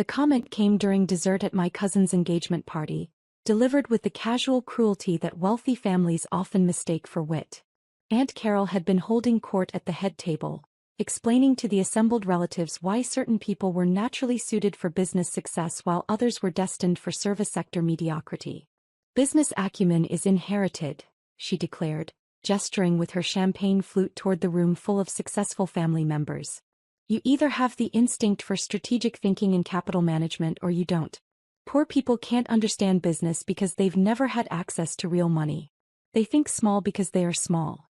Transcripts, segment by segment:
The comment came during dessert at my cousin's engagement party, delivered with the casual cruelty that wealthy families often mistake for wit. Aunt Carol had been holding court at the head table, explaining to the assembled relatives why certain people were naturally suited for business success while others were destined for service sector mediocrity. Business acumen is inherited, she declared, gesturing with her champagne flute toward the room full of successful family members. You either have the instinct for strategic thinking and capital management or you don't. Poor people can't understand business because they've never had access to real money. They think small because they are small.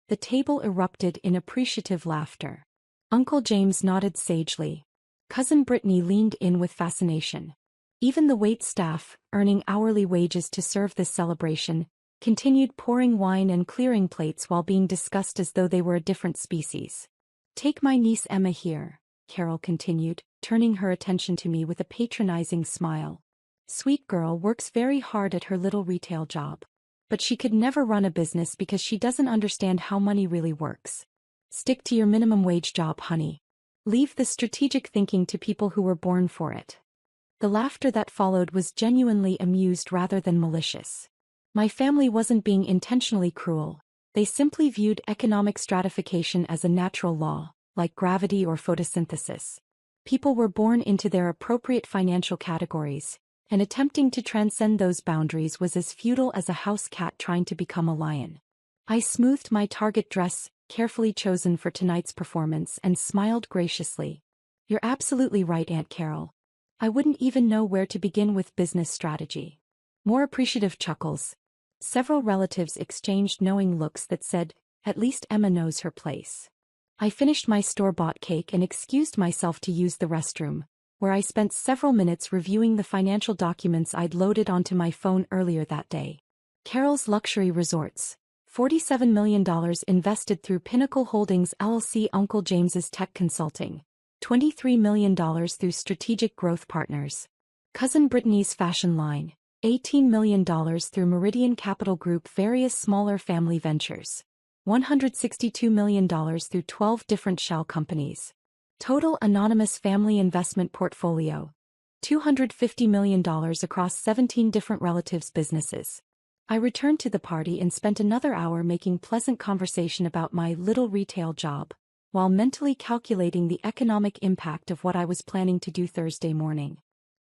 The table erupted in appreciative laughter. Uncle James nodded sagely. Cousin Brittany leaned in with fascination. Even the wait staff, earning hourly wages to serve this celebration, continued pouring wine and clearing plates while being discussed as though they were a different species. Take my niece Emma here, Carol continued, turning her attention to me with a patronizing smile. Sweet girl works very hard at her little retail job. But she could never run a business because she doesn't understand how money really works. Stick to your minimum wage job, honey. Leave the strategic thinking to people who were born for it. The laughter that followed was genuinely amused rather than malicious. My family wasn't being intentionally cruel. They simply viewed economic stratification as a natural law, like gravity or photosynthesis. People were born into their appropriate financial categories, and attempting to transcend those boundaries was as futile as a house cat trying to become a lion. I smoothed my target dress, carefully chosen for tonight's performance, and smiled graciously. You're absolutely right, Aunt Carol. I wouldn't even know where to begin with business strategy. More appreciative chuckles. Several relatives exchanged knowing looks that said, at least Emma knows her place. I finished my store-bought cake and excused myself to use the restroom, where I spent several minutes reviewing the financial documents I'd loaded onto my phone earlier that day. Carol's Luxury Resorts. $47 million invested through Pinnacle Holdings LLC. Uncle James's Tech Consulting. $23 million through Strategic Growth Partners. Cousin Brittany's Fashion Line. $18 million through Meridian Capital Group. Various smaller family ventures. $162 million through 12 different shell companies. Total anonymous family investment portfolio. $250 million across 17 different relatives' businesses. I returned to the party and spent another hour making pleasant conversation about my little retail job, while mentally calculating the economic impact of what I was planning to do Thursday morning.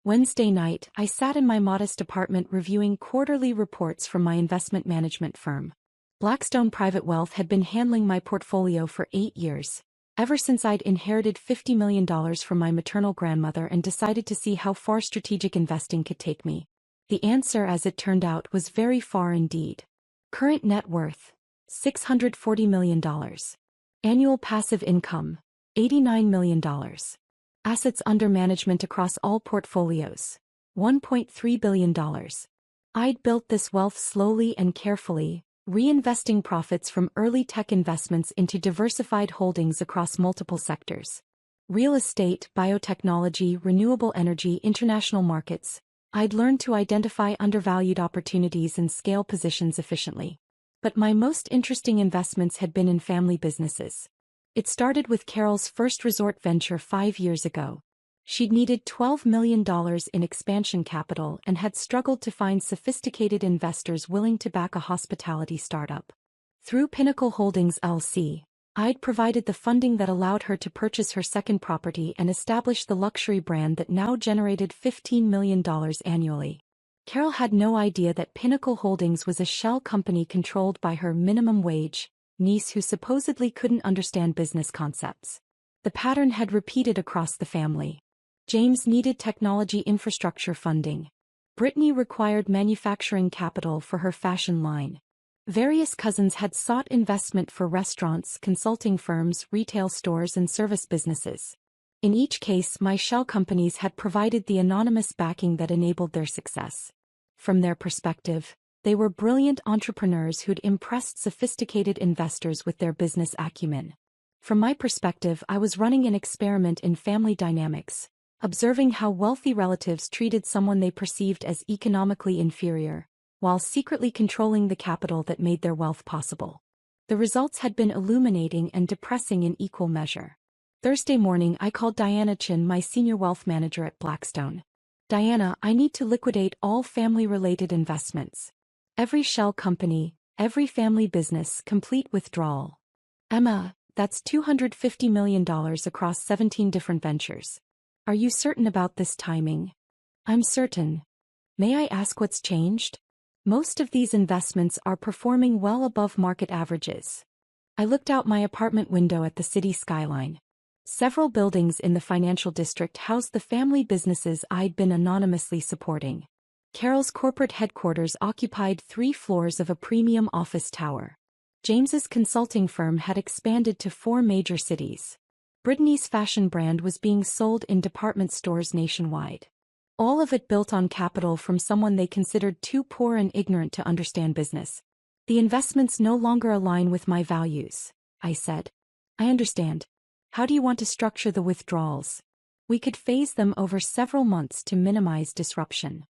Wednesday night, I sat in my modest apartment reviewing quarterly reports from my investment management firm. Blackstone Private Wealth had been handling my portfolio for 8 years. Ever since I'd inherited $50 million from my maternal grandmother and decided to see how far strategic investing could take me. The answer, as it turned out, was very far indeed. Current net worth, $640 million. Annual passive income, $89 million. Assets under management across all portfolios, $1.3 billion. I'd built this wealth slowly and carefully, reinvesting profits from early tech investments into diversified holdings across multiple sectors. Real estate, biotechnology, renewable energy, international markets. I'd learned to identify undervalued opportunities and scale positions efficiently. But my most interesting investments had been in family businesses. It started with Carol's first resort venture 5 years ago. She'd needed $12 million in expansion capital and had struggled to find sophisticated investors willing to back a hospitality startup. Through Pinnacle Holdings LLC, I'd provided the funding that allowed her to purchase her second property and establish the luxury brand that now generated $15 million annually. Carol had no idea that Pinnacle Holdings was a shell company controlled by her minimum wage niece who supposedly couldn't understand business concepts. The pattern had repeated across the family. James needed technology infrastructure funding. Brittany required manufacturing capital for her fashion line. Various cousins had sought investment for restaurants, consulting firms, retail stores, and service businesses. In each case, my shell companies had provided the anonymous backing that enabled their success. From their perspective, they were brilliant entrepreneurs who'd impressed sophisticated investors with their business acumen. From my perspective, I was running an experiment in family dynamics, observing how wealthy relatives treated someone they perceived as economically inferior, while secretly controlling the capital that made their wealth possible. The results had been illuminating and depressing in equal measure. Thursday morning I called Diana Chin, my senior wealth manager at Blackstone. Diana, I need to liquidate all family-related investments. Every shell company, every family business, complete withdrawal. Emma, that's $250 million across 17 different ventures. Are you certain about this timing? I'm certain. May I ask what's changed? Most of these investments are performing well above market averages. I looked out my apartment window at the city skyline. Several buildings in the financial district housed the family businesses I'd been anonymously supporting. Carol's corporate headquarters occupied 3 floors of a premium office tower. James's consulting firm had expanded to 4 major cities. Brittany's fashion brand was being sold in department stores nationwide. All of it built on capital from someone they considered too poor and ignorant to understand business. The investments no longer align with my values, I said. I understand. How do you want to structure the withdrawals? We could phase them over several months to minimize disruption.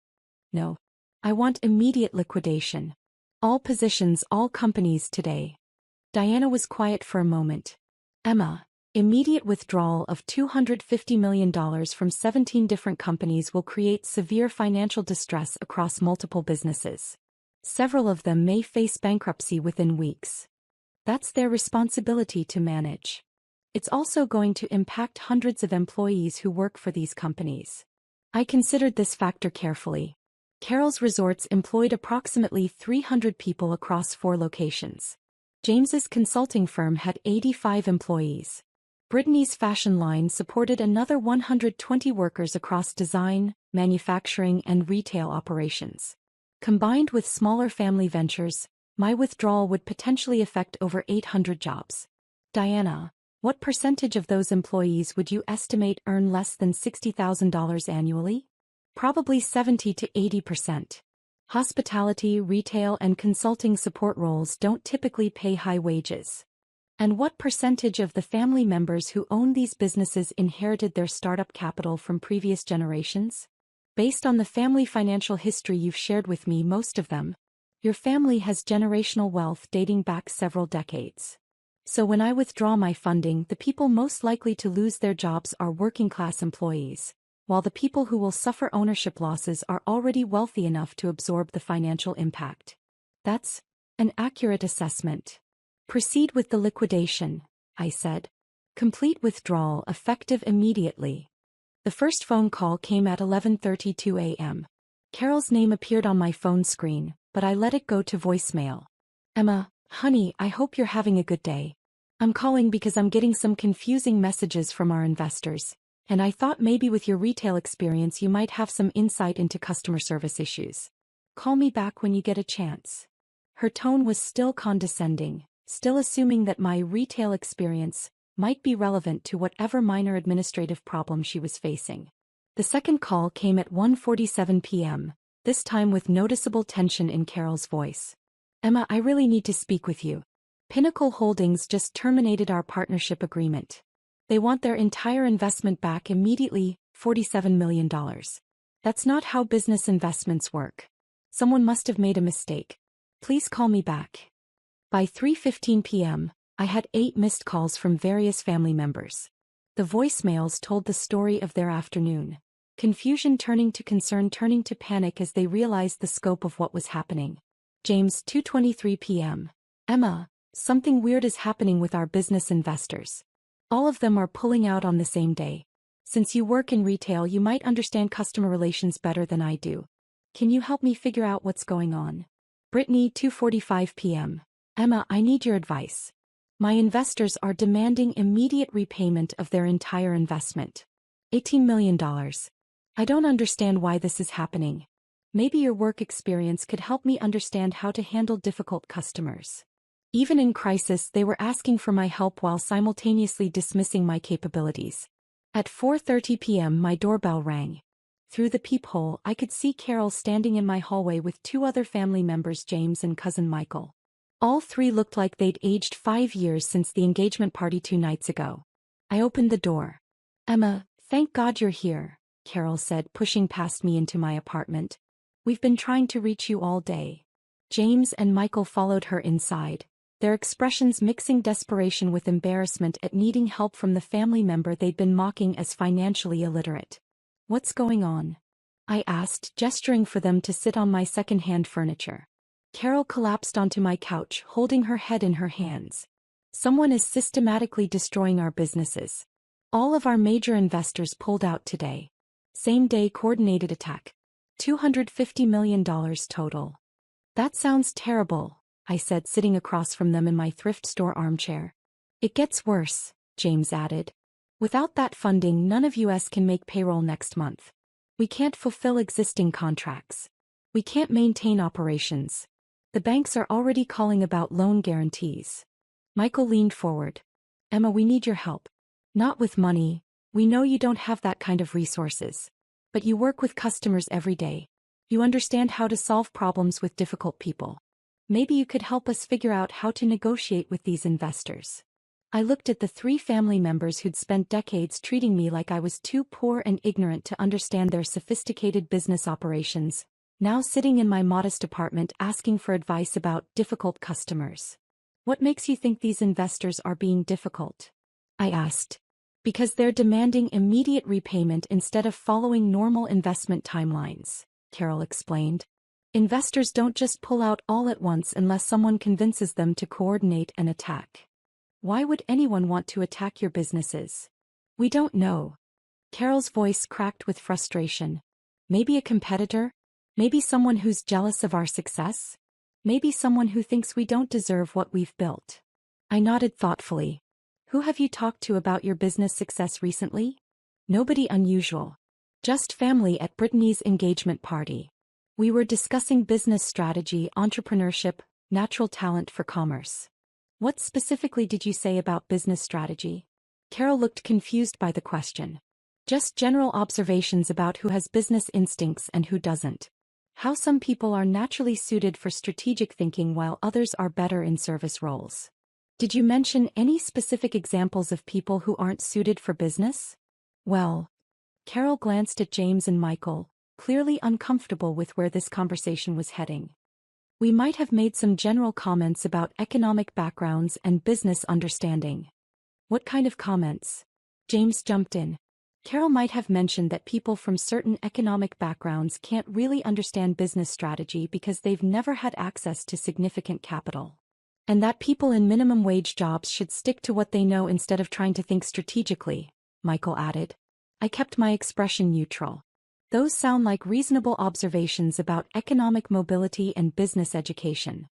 No. I want immediate liquidation. All positions, all companies today. Diana was quiet for a moment. Emma, immediate withdrawal of $250 million from 17 different companies will create severe financial distress across multiple businesses. Several of them may face bankruptcy within weeks. That's their responsibility to manage. It's also going to impact hundreds of employees who work for these companies. I considered this factor carefully. Carol's Resorts employed approximately 300 people across 4 locations. James's consulting firm had 85 employees. Brittany's fashion line supported another 120 workers across design, manufacturing, and retail operations. Combined with smaller family ventures, my withdrawal would potentially affect over 800 jobs. Diana, what percentage of those employees would you estimate earn less than $60,000 annually? Probably 70 to 80%. Hospitality, retail, and consulting support roles don't typically pay high wages. And what percentage of the family members who own these businesses inherited their startup capital from previous generations? Based on the family financial history you've shared with me, most of them. Your family has generational wealth dating back several decades. So when I withdraw my funding, the people most likely to lose their jobs are working-class employees, while the people who will suffer ownership losses are already wealthy enough to absorb the financial impact. That's an accurate assessment. Proceed with the liquidation, I said. Complete withdrawal effective immediately. The first phone call came at 11:32 a.m. Carol's name appeared on my phone screen, but I let it go to voicemail. Emma, honey, I hope you're having a good day. I'm calling because I'm getting some confusing messages from our investors, and I thought maybe with your retail experience you might have some insight into customer service issues. Call me back when you get a chance. Her tone was still condescending, still assuming that my retail experience might be relevant to whatever minor administrative problem she was facing. The second call came at 1:47 p.m., this time with noticeable tension in Carol's voice. Emma, I really need to speak with you. Pinnacle Holdings just terminated our partnership agreement. They want their entire investment back immediately, $47 million. That's not how business investments work. Someone must have made a mistake. Please call me back. By 3:15 p.m., I had 8 missed calls from various family members. The voicemails told the story of their afternoon. Confusion turning to concern, turning to panic as they realized the scope of what was happening. James, 2:23 p.m. Emma, something weird is happening with our business investors. All of them are pulling out on the same day. Since you work in retail, you might understand customer relations better than I do. Can you help me figure out what's going on? Brittany, 2:45 p.m. Emma, I need your advice. My investors are demanding immediate repayment of their entire investment. $18 million. I don't understand why this is happening. Maybe your work experience could help me understand how to handle difficult customers. Even in crisis, they were asking for my help while simultaneously dismissing my capabilities. At 4:30 p.m. my doorbell rang. Through the peephole, I could see Carol standing in my hallway with 2 other family members, James and cousin Michael. All 3 looked like they'd aged 5 years since the engagement party 2 nights ago. I opened the door. Emma, thank God you're here, Carol said, pushing past me into my apartment. We've been trying to reach you all day. James and Michael followed her inside. their expressions mixing desperation with embarrassment at needing help from the family member they'd been mocking as financially illiterate. "What's going on?" I asked, gesturing for them to sit on my second-hand furniture. Carol collapsed onto my couch, holding her head in her hands. "Someone is systematically destroying our businesses. All of our major investors pulled out today. Same-day coordinated attack. $250 million total." "That sounds terrible," I said, sitting across from them in my thrift store armchair. "It gets worse," James added. "Without that funding, none of us can make payroll next month. We can't fulfill existing contracts. We can't maintain operations. The banks are already calling about loan guarantees." Michael leaned forward. "Emma, we need your help. Not with money. We know you don't have that kind of resources. But you work with customers every day. You understand how to solve problems with difficult people. Maybe you could help us figure out how to negotiate with these investors." I looked at the 3 family members who'd spent decades treating me like I was too poor and ignorant to understand their sophisticated business operations, now sitting in my modest apartment asking for advice about difficult customers. "What makes you think these investors are being difficult?" I asked. "Because they're demanding immediate repayment instead of following normal investment timelines," Carol explained. "Investors don't just pull out all at once unless someone convinces them to coordinate an attack." "Why would anyone want to attack your businesses?" "We don't know." Carol's voice cracked with frustration. "Maybe a competitor? Maybe someone who's jealous of our success? Maybe someone who thinks we don't deserve what we've built." I nodded thoughtfully. "Who have you talked to about your business success recently?" "Nobody unusual. Just family at Brittany's engagement party. We were discussing business strategy, entrepreneurship, natural talent for commerce." "What specifically did you say about business strategy?" Carol looked confused by the question. "Just general observations about who has business instincts and who doesn't. How some people are naturally suited for strategic thinking while others are better in service roles." "Did you mention any specific examples of people who aren't suited for business?" "Well," Carol glanced at James and Michael, clearly uncomfortable with where this conversation was heading. "We might have made some general comments about economic backgrounds and business understanding." "What kind of comments?" James jumped in. "Carol might have mentioned that people from certain economic backgrounds can't really understand business strategy because they've never had access to significant capital. And that people in minimum wage jobs should stick to what they know instead of trying to think strategically," Michael added. I kept my expression neutral. "Those sound like reasonable observations about economic mobility and business education."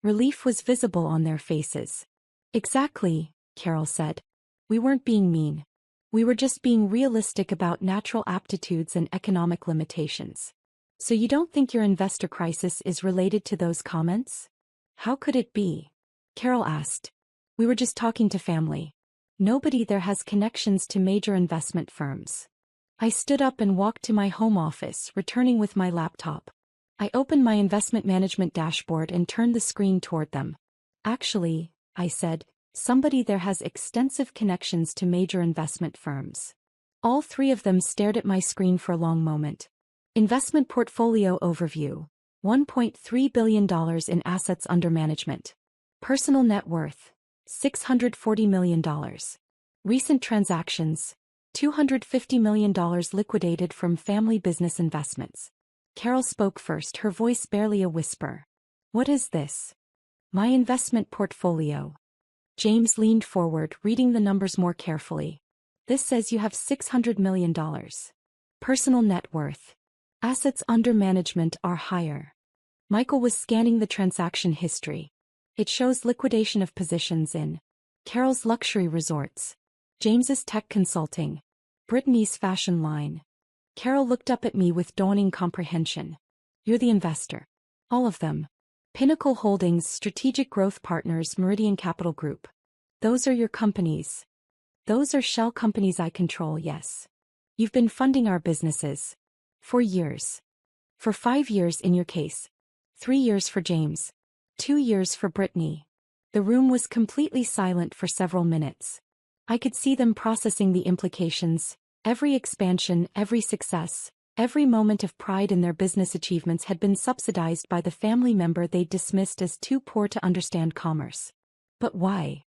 Relief was visible on their faces. "Exactly," Carol said. "We weren't being mean. We were just being realistic about natural aptitudes and economic limitations." "So you don't think your investor crisis is related to those comments?" "How could it be?" Carol asked. "We were just talking to family. Nobody there has connections to major investment firms." I stood up and walked to my home office, returning with my laptop. I opened my investment management dashboard and turned the screen toward them. "Actually," I said, "somebody there has extensive connections to major investment firms." All 3 of them stared at my screen for a long moment. Investment portfolio overview. $1.3 billion in assets under management. Personal net worth. $640 million. Recent transactions. $250 million liquidated from family business investments. Carol spoke first, her voice barely a whisper. "What is this?" "My investment portfolio." James leaned forward, reading the numbers more carefully. "This says you have $600 million. Personal net worth. Assets under management are higher." Michael was scanning the transaction history. "It shows liquidation of positions in Carol's luxury resorts, James's tech consulting, Brittany's fashion line." Carol looked up at me with dawning comprehension. "You're the investor." "All of them. Pinnacle Holdings, Strategic Growth Partners, Meridian Capital Group. Those are your companies." "Those are shell companies I control, yes. You've been funding our businesses." "For years." "For 5 years in your case. 3 years for James. 2 years for Brittany." The room was completely silent for several minutes. I could see them processing the implications. Every expansion, every success, every moment of pride in their business achievements had been subsidized by the family member they dismissed as too poor to understand commerce. But why?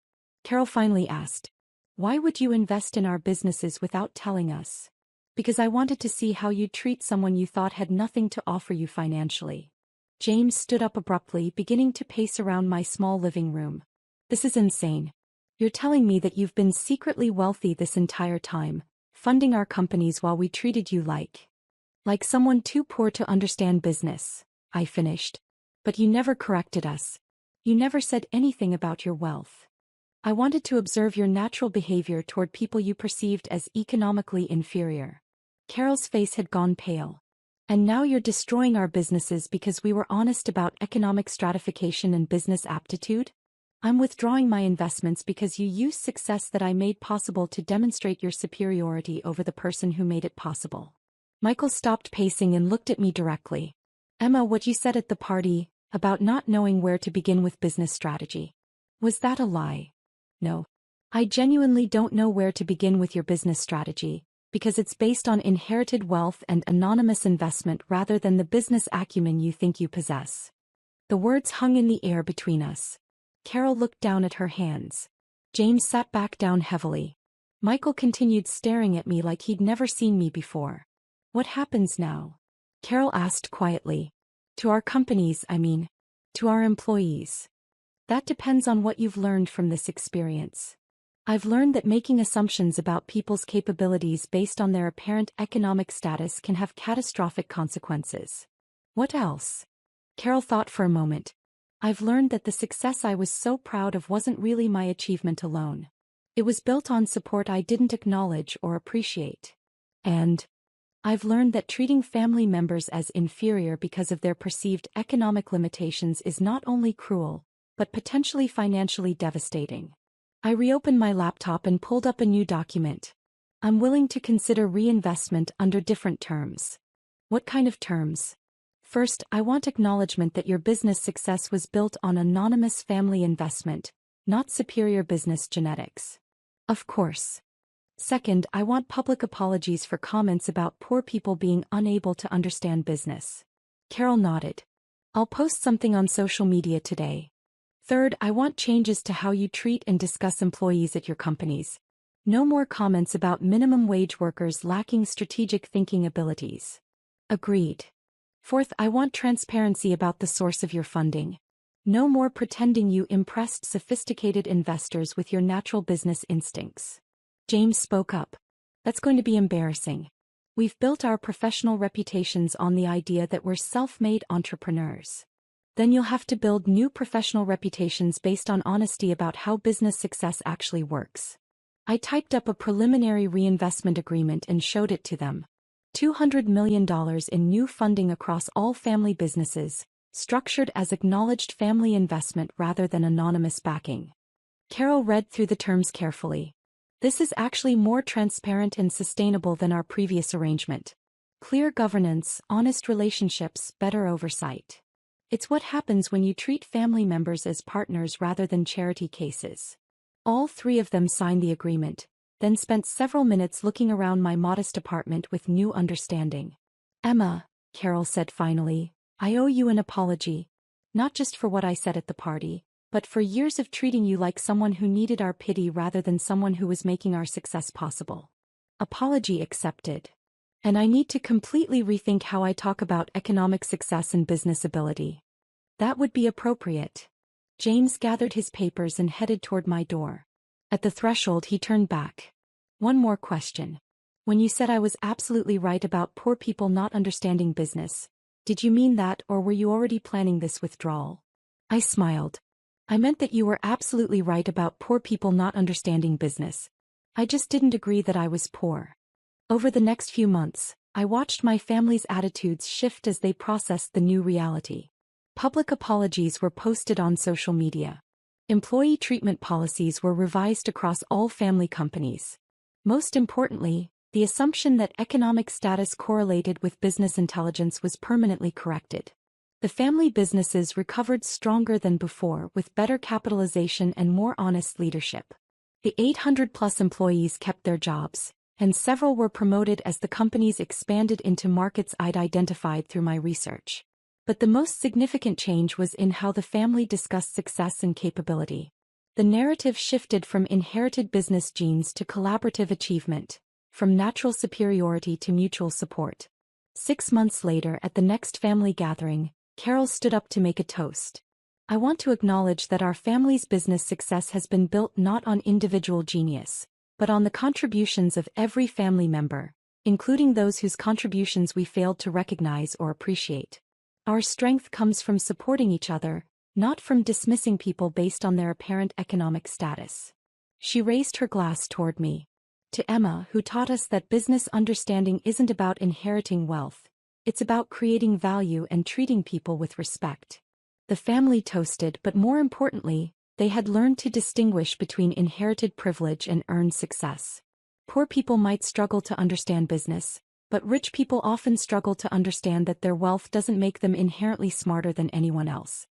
Carol finally asked. Why would you invest in our businesses without telling us? Because I wanted to see how you'd treat someone you thought had nothing to offer you financially. James stood up abruptly, beginning to pace around my small living room. This is insane. You're telling me that you've been secretly wealthy this entire time, funding our companies while we treated you like someone too poor to understand business, I finished. But you never corrected us. You never said anything about your wealth. I wanted to observe your natural behavior toward people you perceived as economically inferior. Carol's face had gone pale. And now you're destroying our businesses because we were honest about economic stratification and business aptitude? I'm withdrawing my investments because you used success that I made possible to demonstrate your superiority over the person who made it possible. Michael stopped pacing and looked at me directly. Emma, what you said at the party, about not knowing where to begin with business strategy. Was that a lie? No. I genuinely don't know where to begin with your business strategy, because it's based on inherited wealth and anonymous investment rather than the business acumen you think you possess. The words hung in the air between us. Carol looked down at her hands. James sat back down heavily. Michael continued staring at me like he'd never seen me before. What happens now? Carol asked quietly. To our companies, I mean. To our employees. That depends on what you've learned from this experience. I've learned that making assumptions about people's capabilities based on their apparent economic status can have catastrophic consequences. What else? Carol thought for a moment. I've learned that the success I was so proud of wasn't really my achievement alone. It was built on support I didn't acknowledge or appreciate. And I've learned that treating family members as inferior because of their perceived economic limitations is not only cruel, but potentially financially devastating. I reopened my laptop and pulled up a new document. I'm willing to consider reinvestment under different terms. What kind of terms? First, I want acknowledgement that your business success was built on anonymous family investment, not superior business genetics. Of course. Second, I want public apologies for comments about poor people being unable to understand business. Carol nodded. I'll post something on social media today. Third, I want changes to how you treat and discuss employees at your companies. No more comments about minimum wage workers lacking strategic thinking abilities. Agreed. Fourth, I want transparency about the source of your funding. No more pretending you impressed sophisticated investors with your natural business instincts. James spoke up. That's going to be embarrassing. We've built our professional reputations on the idea that we're self-made entrepreneurs. Then you'll have to build new professional reputations based on honesty about how business success actually works. I typed up a preliminary reinvestment agreement and showed it to them. $200 million in new funding across all family businesses, structured as acknowledged family investment rather than anonymous backing. Carol read through the terms carefully. This is actually more transparent and sustainable than our previous arrangement. Clear governance, honest relationships, better oversight. It's what happens when you treat family members as partners rather than charity cases. All three of them signed the agreement, then spent several minutes looking around my modest apartment with new understanding. Emma, Carol said finally, I owe you an apology. Not just for what I said at the party, but for years of treating you like someone who needed our pity rather than someone who was making our success possible. Apology accepted. And I need to completely rethink how I talk about economic success and business ability. That would be appropriate. James gathered his papers and headed toward my door. At the threshold he turned back. One more question. When you said I was absolutely right about poor people not understanding business, did you mean that or were you already planning this withdrawal? I smiled. I meant that you were absolutely right about poor people not understanding business. I just didn't agree that I was poor. Over the next few months, I watched my family's attitudes shift as they processed the new reality. Public apologies were posted on social media. Employee treatment policies were revised across all family companies. Most importantly, the assumption that economic status correlated with business intelligence was permanently corrected. The family businesses recovered stronger than before with better capitalization and more honest leadership. The 800-plus employees kept their jobs, and several were promoted as the companies expanded into markets I'd identified through my research. But the most significant change was in how the family discussed success and capability. The narrative shifted from inherited business genes to collaborative achievement, from natural superiority to mutual support. 6 months later, at the next family gathering, Carol stood up to make a toast. "I want to acknowledge that our family's business success has been built not on individual genius, but on the contributions of every family member, including those whose contributions we failed to recognize or appreciate. Our strength comes from supporting each other, not from dismissing people based on their apparent economic status." She raised her glass toward me. "To Emma, who taught us that business understanding isn't about inheriting wealth, it's about creating value and treating people with respect." The family toasted, but more importantly, they had learned to distinguish between inherited privilege and earned success. Poor people might struggle to understand business, but rich people often struggle to understand that their wealth doesn't make them inherently smarter than anyone else.